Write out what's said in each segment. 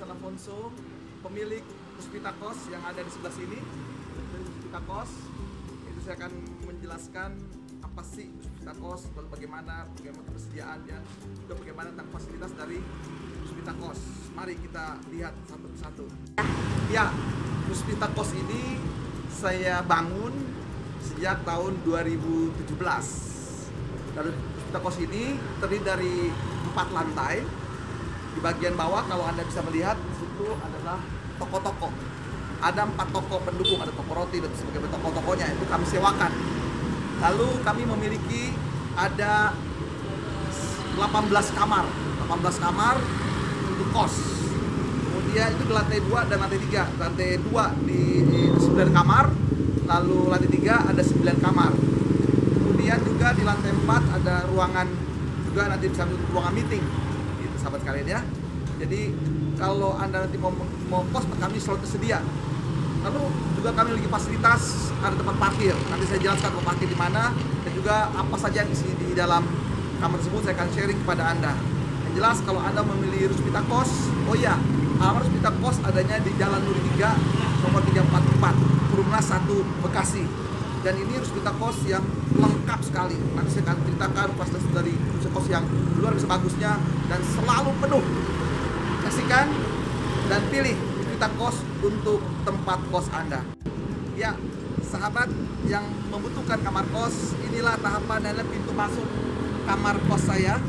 San Afonso, pemilik Puspita Kos yang ada di sebelah sini. Dari Puspita Kos, itu saya akan menjelaskan apa sih Puspita Kos, lalu bagaimana ketersediaannya, juga bagaimana tentang fasilitas dari Puspita Kos. Mari kita lihat satu persatu. Ya, Puspita Kos ini saya bangun sejak tahun 2017. Dan Puspita Kos ini terdiri dari 4 lantai. Di bagian bawah kalau Anda bisa melihat, itu adalah toko-toko. Ada 4 toko pendukung, ada toko roti dan sebagainya. Toko-tokonya itu kami sewakan. Lalu kami memiliki ada 18 kamar untuk kos. Kemudian itu di lantai 2 dan lantai 3. Lantai 2 di 9 kamar, lalu lantai 3 ada 9 kamar. Kemudian juga di lantai 4 ada ruangan juga, nanti bisa ruangan meeting. Gitu, sahabat kalian ya. Jadi kalau Anda nanti mau kos, kami selalu tersedia. Lalu juga kami memiliki fasilitas, ada tempat parkir. Nanti saya jelaskan tempat parkir di mana dan juga apa saja yang isi di dalam kamar tersebut saya akan sharing kepada Anda. Yang jelas kalau Anda memilih Puspita Kos, oh ya, alamat Puspita Kos adanya di Jalan Nuri 3, nomor 344, Perumnas 1, Bekasi. Dan ini Puspita Kos yang lengkap sekali. Nanti saya akan ceritakan fasilitas dari Puspita Kos yang luar biasa bagusnya dan selalu penuh. Saksikan dan pilih Puspita Kos untuk tempat kos Anda. Ya, sahabat yang membutuhkan kamar kos, inilah tahapan dan pintu masuk kamar kos saya.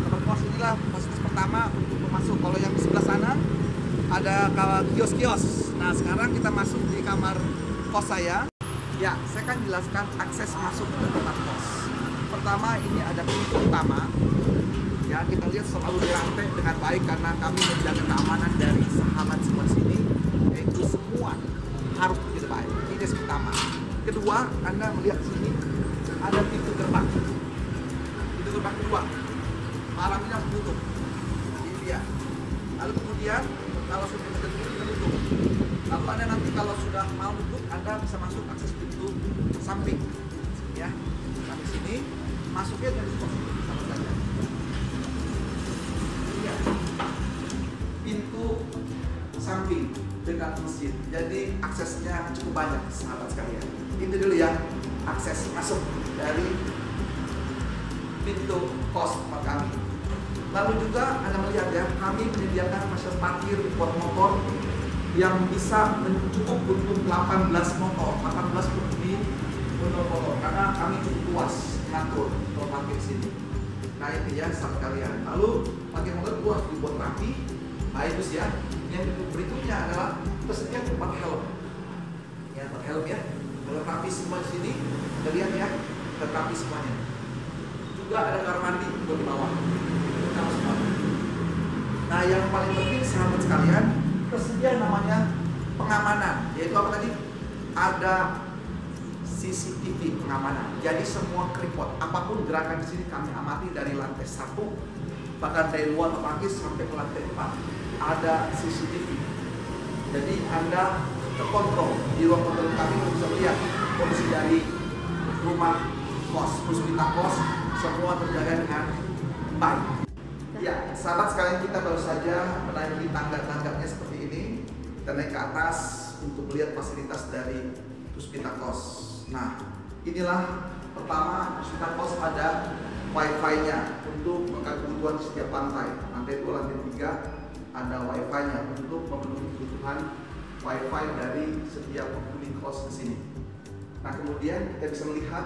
Kamar kos inilah fasilitas pertama untuk masuk. Kalau yang di sebelah sana ada kios-kios. Nah, sekarang kita masuk di kamar kos saya. Ya, saya akan jelaskan akses masuk ke tempat kos. Pertama, ini ada pintu utama. Ya, kita lihat selalu dirantai dengan baik karena kami menjaga keamanan dari sahabat semua di sini. Yaitu semua harus begitu baik. Ini yang pertama. Kedua, Anda melihat sini ada pintu gerbang. Pintu gerbang kedua. Malam ini harus tutup. Ini dia. Lalu kemudian kalau sudah tutup. Lalu Anda nanti kalau sudah mau tutup, Anda bisa masuk akses pintu samping. Ya, sampai sini masuknya dari sini sama saja. Ya. Pintu samping dekat masjid. Jadi aksesnya cukup banyak, sahabat sekalian. Itu dulu ya, akses masuk dari pintu kos tempat kami. Lalu juga Anda melihat ya, kami menyediakan fasilitas parkir buat motor yang bisa mencukup untuk 18 motor, 18 lebih motor, karena kami cukup luas mengatur kalau parkir di sini. Nah itu ya sahabat kalian. Lalu parkir motor itu harus dibuat rapi. Nah itu sih ya. Yang berikutnya adalah tersedia tempat helm. Ya, tempat helm ya. Kalau rapi semua di sini, kita lihat ya, rapi semuanya. Juga ada kamar mandi buat di bawah. Nah yang paling penting sahabat sekalian, tersedia namanya pengamanan, yaitu apa tadi? Ada CCTV pengamanan. Jadi semua keriput, apapun gerakan di sini kami amati dari lantai 1, bahkan dari luar parkir sampai ke lantai 4 ada CCTV. Jadi Anda terkontrol di ruang kontrol kami bisa lihat kondisi dari rumah kos, Puspita Kos semua terjaga dengan baik. Ya, sahabat sekalian, kita baru saja menaiki tangga-tangganya seperti ini. Kita naik ke atas untuk melihat fasilitas dari Puspita Kos. Nah, inilah pertama Puspita Kos ada wifi-nya untuk kebutuhan setiap lantai. Lantai 2, lantai 3 ada wifi-nya untuk memenuhi kebutuhan wifi dari setiap penghuni kos di sini. Nah, kemudian kita bisa melihat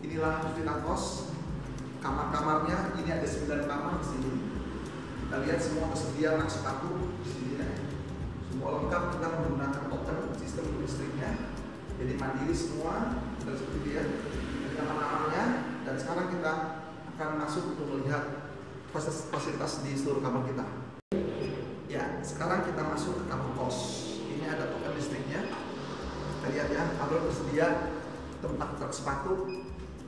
inilah Puspita Kos. Kamar-kamarnya ini ada 9 kamar di sini. Kita lihat semua tersedia rak sepatu di sini ya. Semua lengkap, kita menggunakan token sistem listriknya. Jadi mandiri semua dan seperti dia. Ini kamar-kamarnya dan sekarang kita akan masuk untuk melihat fasilitas di seluruh kamar kita. Ya, sekarang kita masuk ke kamar kos. Ini ada token listriknya. Kita lihat ya, kalau tersedia tempat rak sepatu,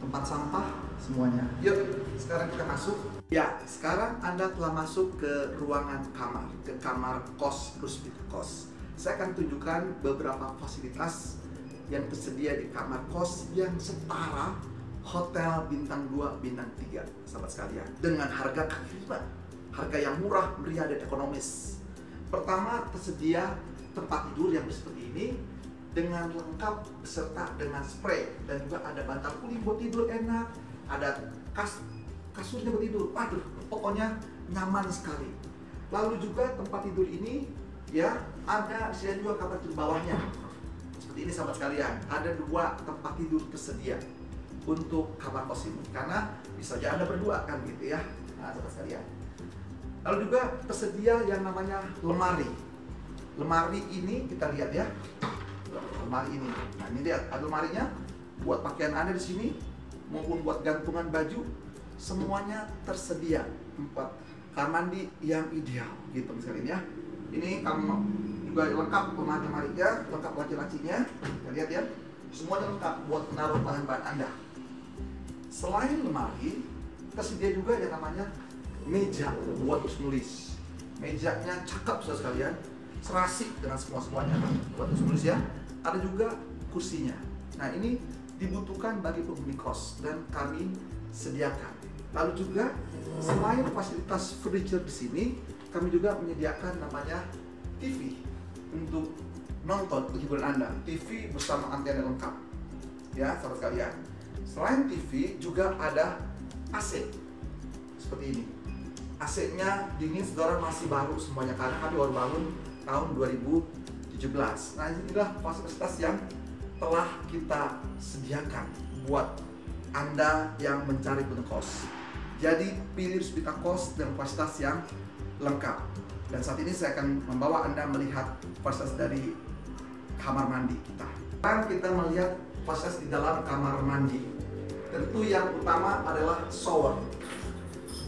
tempat sampah, semuanya. Yuk, sekarang kita masuk. Ya, sekarang Anda telah masuk ke ruangan kamar, ke kamar kos Puspita Kos. Saya akan tunjukkan beberapa fasilitas yang tersedia di kamar kos yang setara hotel bintang 2, bintang 3, sahabat sekalian. Dengan harga kaki 5, harga yang murah, meriah, dan ekonomis. Pertama, tersedia tempat tidur yang seperti ini dengan lengkap beserta dengan spray, dan juga ada bantal kuning buat tidur enak, ada kasurnya buat tidur. Waduh, pokoknya nyaman sekali. Lalu juga tempat tidur ini ya ada juga kamar tidur bawahnya. Seperti ini sahabat sekalian, ada 2 tempat tidur tersedia untuk kamar kos ini, karena bisa aja Anda berdua kan gitu ya. Nah, sahabat sekalian. Lalu juga tersedia yang namanya lemari. Lemari ini kita lihat ya. Lemari ini. Nah, ini lihat ada lemarinya buat pakaian Anda di sini maupun buat gantungan baju, semuanya tersedia. 4 kamar mandi yang ideal gitu sekalian ya. Ini kamar juga lengkap, lemari-lemarinya, lengkap laci-lacinya. Kita lihat ya. Semuanya lengkap buat menaruh bahan-bahan Anda. Selain lemari, tersedia juga yang namanya meja buat nulis. Mejanya cakep saudara sekalian, serasi dengan semuanya buat nulis ya. Ada juga kursinya. Nah, ini dibutuhkan bagi penghuni kos dan kami sediakan. Lalu juga selain fasilitas furniture di sini, kami juga menyediakan namanya TV untuk nonton hiburan Anda. TV bersama antena lengkap. Ya, sahabat sekalian. Selain TV juga ada AC. Seperti ini. AC-nya dingin, saudara, masih baru semuanya karena kami baru bangun tahun 2017. Nah, inilah fasilitas yang telah kita sediakan buat Anda yang mencari penghuni kos. Jadi pilih Ruspita Kos dengan fasilitas yang lengkap. Dan saat ini saya akan membawa Anda melihat fasilitas dari kamar mandi kita. Sekarang kita melihat fasilitas di dalam kamar mandi. Tentu yang utama adalah shower.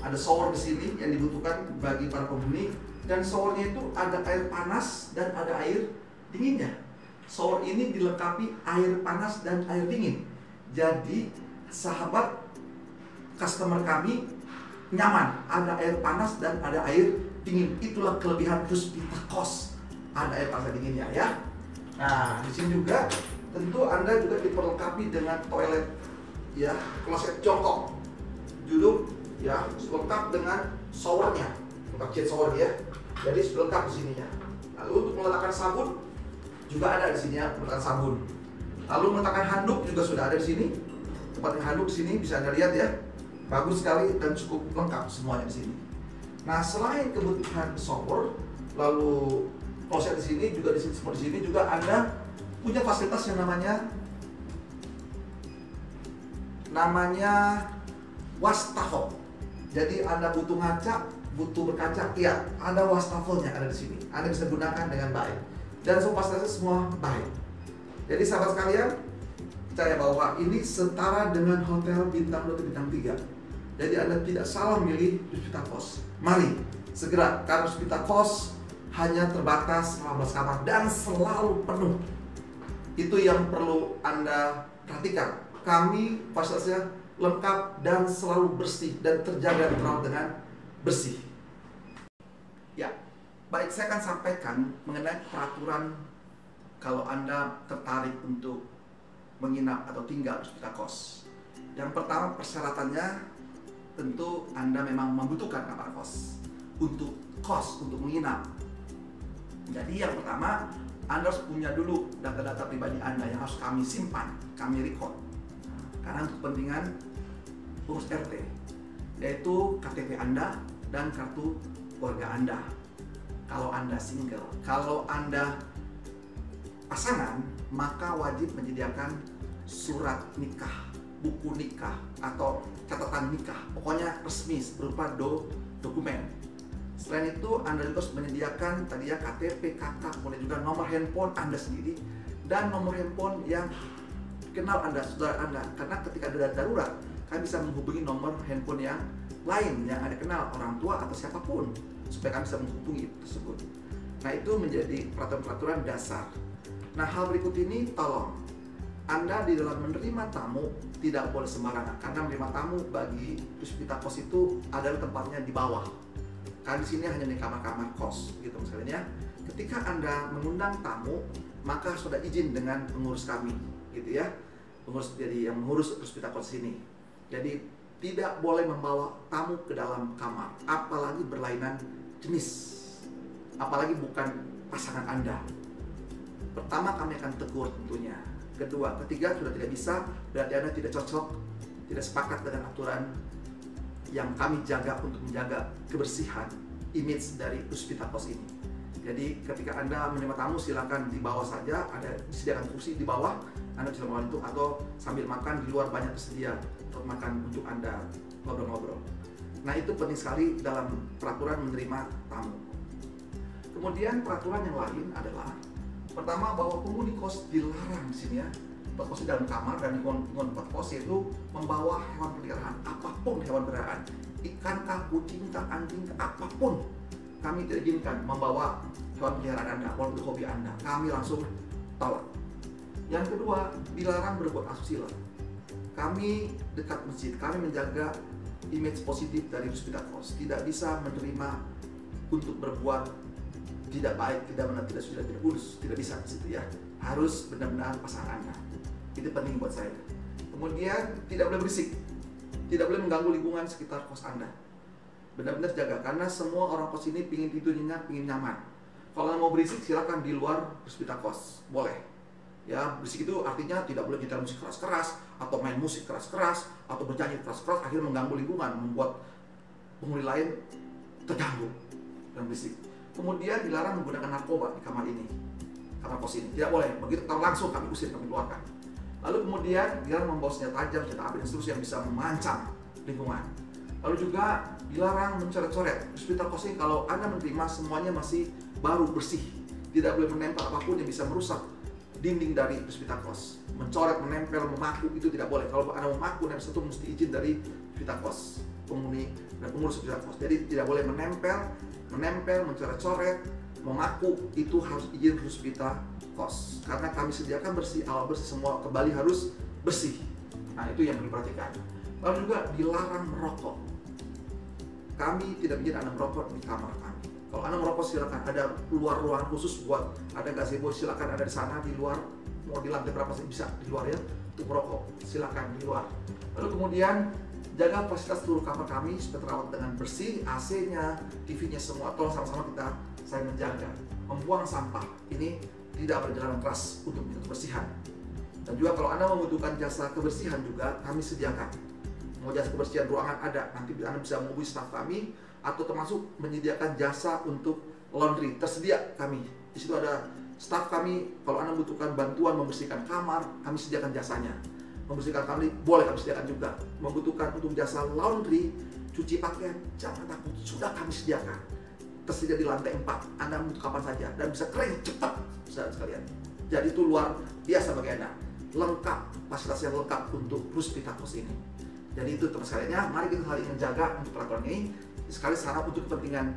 Ada shower di sini yang dibutuhkan bagi para penghuni, dan showernya itu ada air panas dan ada air dinginnya. Shower ini dilengkapi air panas dan air dingin. Jadi sahabat customer kami nyaman, ada air panas dan ada air dingin. Itulah kelebihan Ruspita Kos. Ada air panas dan dinginnya ya. Nah, di sini juga tentu Anda juga diperlengkapi dengan toilet ya, kloset jongkok, duduk ya, lengkap dengan showernya, lengkap jet shower ya. Jadi sudah lengkap di sininya. Lalu untuk meletakkan sabun juga ada di sini ya, meletakkan sabun. Lalu meletakkan handuk juga sudah ada di sini. Tempat handuk di sini bisa Anda lihat ya. Bagus sekali dan cukup lengkap semuanya di sini. Nah, selain kebutuhan shower, lalu kloset di sini juga di sini juga Anda punya fasilitas yang namanya wastafel. Jadi Anda butuh ngaca, butuh berkaca, iya, ada wastafelnya ada di sini. Anda bisa gunakan dengan baik. Dan semua fasilitasnya semua baik. Jadi sahabat sekalian, percaya bahwa ini setara dengan hotel bintang 2 bintang 3. Jadi Anda tidak salah milih Ruspita Kos. Mari segera, karena Ruspita Kos hanya terbatas 15 kamar dan selalu penuh. Itu yang perlu Anda perhatikan. Kami fasilitasnya lengkap dan selalu bersih dan terjaga terawat dengan bersih. Ya, baik, saya akan sampaikan mengenai peraturan kalau Anda tertarik untuk menginap atau tinggal di Ruspita Kos. Yang pertama, persyaratannya tentu Anda memang membutuhkan kamar kos untuk menginap. Jadi yang pertama, Anda harus punya dulu data-data pribadi Anda yang harus kami simpan, kami record. Karena untuk kepentingan urus RT, yaitu KTP Anda dan kartu keluarga Anda. Kalau Anda single, kalau Anda pasangan, maka wajib menyediakan surat nikah, buku nikah, atau catatan nikah. Pokoknya resmi berupa dokumen. Selain itu, Anda juga harus menyediakan tadi ya KTP, KK, kemudian juga nomor handphone Anda sendiri dan nomor handphone yang kenal Anda, saudara Anda. Karena ketika ada darurat, kalian bisa menghubungi nomor handphone yang lain yang Anda kenal, orang tua atau siapapun, supaya kami bisa menghubungi tersebut. Nah, itu menjadi peraturan-peraturan dasar. Nah, hal berikut ini tolong Anda di dalam menerima tamu tidak boleh sembarangan, karena menerima tamu bagi Ruspita Kos itu adalah tempatnya di bawah. Karena di sini hanya di kamar-kamar kos, gitu misalnya. Ketika Anda mengundang tamu, maka sudah izin dengan pengurus kami, gitu ya. Jadi yang mengurus Ruspita Kos ini. Jadi tidak boleh membawa tamu ke dalam kamar, apalagi berlainan jenis. apalagi bukan pasangan Anda. Pertama, kami akan tegur tentunya. Kedua, ketiga, sudah tidak bisa, berarti Anda tidak cocok, tidak sepakat dengan aturan yang kami jaga untuk menjaga kebersihan image dari Puspita Kos ini. Jadi ketika Anda menerima tamu, silakan di bawah saja, ada disediakan kursi di bawah, Anda bisa makan itu, atau sambil makan di luar banyak tersedia untuk makan untuk Anda ngobrol-ngobrol. Nah, itu penting sekali dalam peraturan menerima tamu. Kemudian peraturan yang lain adalah, pertama, bahwa penghuni kos dilarang di sini ya, tempat kos di dalam kamar dan lingkungan tempat kos itu membawa hewan peliharaan, apapun hewan peliharaan, ikan kah, kucing kah, anjing kah, apapun. Kami tidak izinkan membawa hewan peliharaan Anda, walaupun hobi Anda. Kami langsung tolak. Yang kedua, dilarang berbuat asusila. Kami dekat masjid, kami menjaga image positif dari Puspita Kos. Tidak bisa menerima untuk berbuat tidak baik, tidak benar, tidak suci, tidak kudus. Tidak bisa di situ ya. Harus benar-benar pasangan Anda. Itu penting buat saya. Kemudian tidak boleh berisik, tidak boleh mengganggu lingkungan sekitar kos Anda. Benar-benar jaga, karena semua orang kos ini pingin tidur nyenyak, pingin nyaman. Kalau mau berisik, silakan di luar Puspita Kos, boleh. Ya, berisik itu artinya tidak boleh nyetel musik keras-keras, atau main musik keras-keras, atau bernyanyi keras-keras, akhirnya mengganggu lingkungan, membuat penghuni lain terganggu dan berisik. Kemudian dilarang menggunakan narkoba di kamar ini, kamar kos ini, tidak boleh. Begitu tahu langsung kami usir, kami keluarkan. Lalu kemudian dilarang membawa senjata tajam, senjata api dan seterusnya yang bisa mengancam lingkungan. Lalu juga dilarang mencoret-coret. Puspita Kos ini kalau Anda menerima semuanya masih baru, bersih. Tidak boleh menempel apapun yang bisa merusak dinding dari Puspita Kos. Mencoret, menempel, memaku itu tidak boleh. Kalau Anda memaku, yang satu mesti izin dari Puspita Kos, penghuni dan pengurus Puspita Kos. Jadi tidak boleh menempel, mencoret-coret, memaku, itu harus izin Puspita Kos. Karena kami sediakan bersih, awal bersih, semua kembali harus bersih. Nah, itu yang diperhatikan. Lalu juga dilarang merokok. Kami tidak bikin Anda merokok di kamar kami. Kalau Anda merokok, silakan, ada luar ruangan khusus buat ada gazebo, silakan ada di sana di luar. Mau di lantai berapa sih bisa di luar ya untuk merokok, silakan di luar. Lalu kemudian jaga fasilitas seluruh kamar kami supaya terawat dengan bersih, AC-nya, TV-nya semua. Tolong sama-sama saya menjaga. Membuang sampah ini tidak berjalan keras untuk kebersihan. Dan juga kalau Anda membutuhkan jasa kebersihan juga kami sediakan. Mau jasa kebersihan ruangan ada, nanti Anda bisa menghubungi staf kami, atau termasuk menyediakan jasa untuk laundry, tersedia kami. Di situ ada staf kami, kalau Anda membutuhkan bantuan membersihkan kamar, kami sediakan jasanya. Membersihkan kamar boleh kami sediakan juga. Membutuhkan untuk jasa laundry, cuci pakaian, jangan takut, sudah kami sediakan. Tersedia di lantai 4, Anda butuh kapan saja dan bisa kering cepat, saudara sekalian. Jadi itu luar biasa bagi Anda. Lengkap, fasilitas yang lengkap untuk Puspita Kos ini. Jadi itu teman sekalian, mari kita saling menjaga untuk peraturan ini. Sekali sarap untuk kepentingan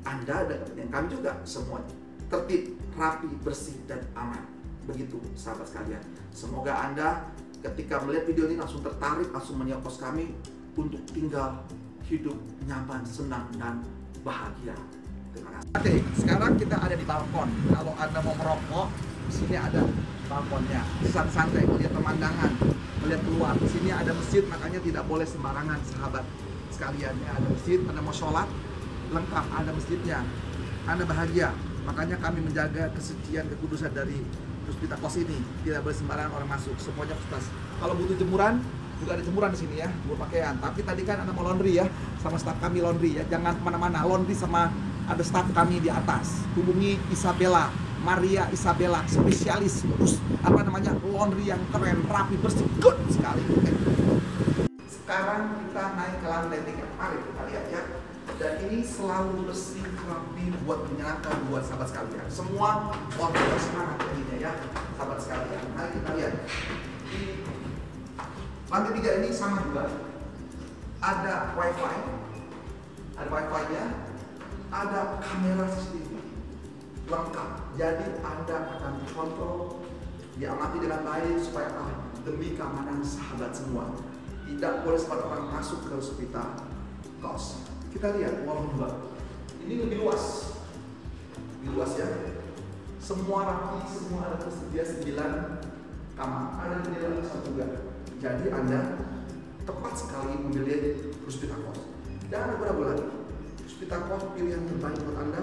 Anda dan kepentingan kami juga, semuanya tertib, rapi, bersih, dan aman. Begitu sahabat sekalian. Semoga Anda ketika melihat video ini langsung tertarik, langsung menyewa kos kami untuk tinggal hidup nyaman, senang, dan bahagia. Terima kasih. Oke, sekarang kita ada di balkon. Kalau Anda mau merokok, di sini ada balkonnya. Santai-santai melihat pemandangan, melihat keluar. Di sini ada masjid, makanya tidak boleh sembarangan, sahabat sekalian. Ya, ada masjid, Anda mau sholat, lengkap, ada masjidnya. Anda bahagia. Makanya kami menjaga kesucian, kekudusan dari Puspita Kos ini. Tidak boleh sembarangan orang masuk, semuanya khusus. Kalau butuh jemuran, juga ada jemuran di sini ya, jemur pakaian. Tapi tadi kan Anda mau laundry ya, sama staf kami laundry ya. Jangan kemana-mana, laundry sama ada staf kami di atas. Hubungi Isabella, Maria Isabella, spesialis laundry yang keren, rapi, bersih, good sekali. Sekarang kita naik ke lantai 3. Mari kita lihat ya. Dan ini selalu bersih, rapi, buat menyenangkan buat sahabat sekalian. Semua orang bersemangat jadinya ya, sahabat sekalian. Mari kita lihat. Di lantai 3 ini sama juga. Ada wifi, nya, ada kamera CCTV lengkap. Jadi Anda akan dikontrol, diamati dengan baik supaya demi keamanan sahabat semua. Tidak boleh sempat orang masuk ke Puspita Kos. Kita lihat ruang 2. Ini lebih luas. Lebih luas ya. Semua rapi, semua ada tersedia 9 kamar. Ada jendela besar juga. Jadi Anda tepat sekali memilih Puspita Kos. Jangan ragu-ragu lagi. Puspita Kos pilihan terbaik buat Anda.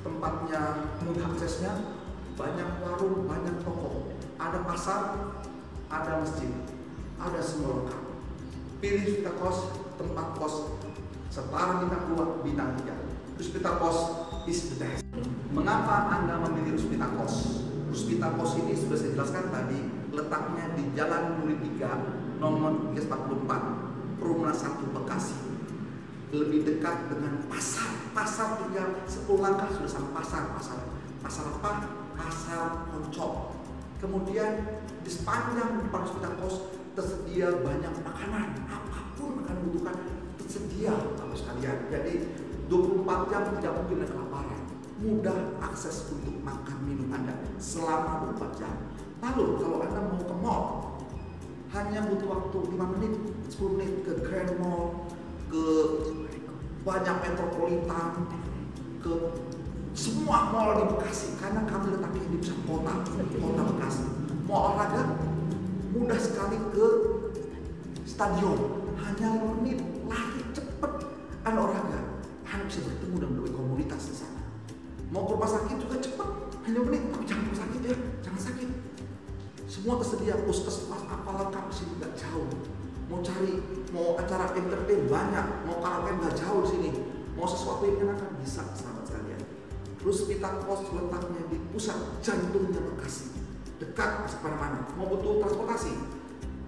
tempatnya mudah aksesnya, banyak warung, banyak toko, ada pasar, ada masjid, ada semua lengkap. Pilih Puspita Kos, tempat kos setara bintang 2, bintang 3. Puspita Kos is the best. Mengapa Anda memilih Puspita Kos? Puspita Kos ini sudah saya jelaskan tadi, letaknya di Jalan Duri 3, nomor 344, Perumahan 1 Bekasi. Lebih dekat dengan pasar tinggal 10 langkah sudah sampai pasar apa? Pasar Poncol. Kemudian di sepanjang depan Puspita Kos tersedia banyak makanan, apapun makanan butuhkan tersedia Bapak sekalian. Jadi 24 jam tidak mungkin ada kelaparan. Mudah akses untuk makan minum Anda selama 24 jam. Lalu kalau Anda mau ke mall, hanya butuh waktu 5 menit, 10 menit ke Grand Mall, ke banyak metropolitan, ke semua mall di Bekasi, karena kami letaknya di pusat kota Bekasi. Mau olahraga, mudah sekali ke stadion, hanya 5 menit, lari cepet, Anda olahraga, Anda bisa bertemu dan berbagai komunitas di sana. Mau ke rumah sakit juga cepet, hanya 5 menit, tapi jangan rumah sakit ya, jangan sakit. Semua tersedia, puskesmas apa lengkap di sini, nggak jauh. Mau acara entertain banyak, mau karaoke nggak jauh di sini, mau sesuatu yang menyenangkan bisa, sahabat sekalian. Puspita Kos letaknya di pusat jantungnya Bekasi, dekat kemana-mana. Mau butuh transportasi,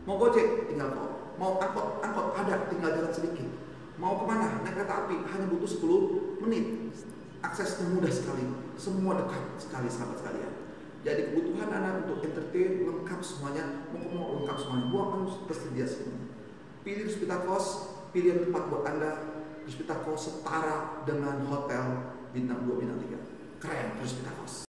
mau gojek tinggal kok, mau angkot ada, tinggal jalan sedikit. Mau kemana naik kereta api hanya butuh 10 menit. Aksesnya mudah sekali, semua dekat sekali sahabat sekalian. Jadi kebutuhan Anda untuk entertain lengkap semuanya, mau lengkap semuanya, harus tersedia semua. Pilih Puspita Kos, pilih tempat buat Anda. Puspita Kos setara dengan hotel bintang 2, bintang 3. Keren Puspita Kos.